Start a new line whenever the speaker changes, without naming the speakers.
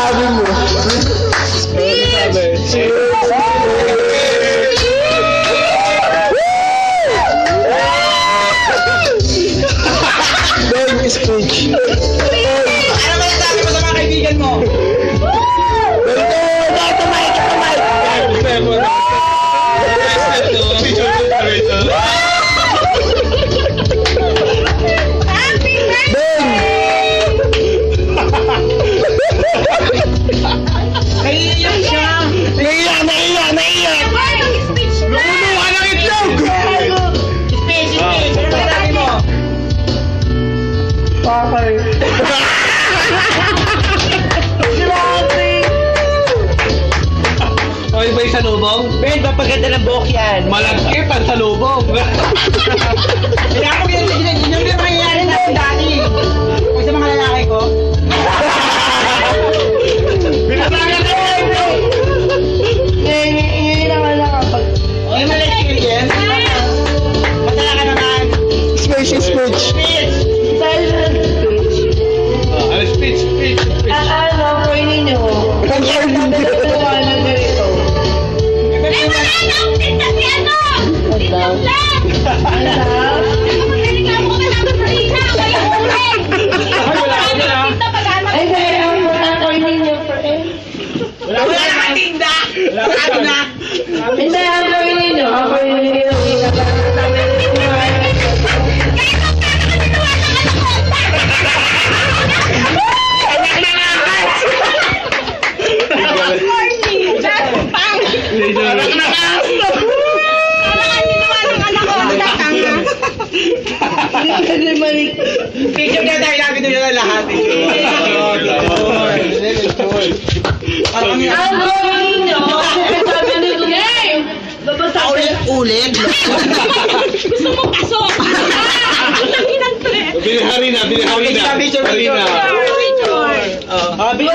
sabi mo? Bang speech.
Ano ba sabi mo sa mga kaibigan mo? Naiiyak siya.
Naiiyak!
Lumuha ng itlog!
Speech. Ano ba sabi mo?
Okay.
Okay ba yung salubong?
Ben, papaganda ng buhok yan.
Malagkit ang salubong.
Kaya ako yun yung nangyayari sa akin dati. Kung sa mga lalaki ko.
Binatangan ko!
Ngayon naman lang kapag...
Ay, mali experience. Masaya ka naman.
Speech.
Speech.
Dahil sa speech,
Ano speech?
ano ko ninyo? Nagawa na ganito. Ay, dahil ang matakoy ninyo, friend.
Wala kang tinda. Wala na.
Hindi, ako'y ninyo. Ako'y ninyo. Kasi mali.
Picture na tayo namin nila na lahat. Parang
Ako ninyo. Sabi ni Gay.
ulit.
Gusto mo pasok?
Binihari na.
Picture.
Harina.
Picture.
Happy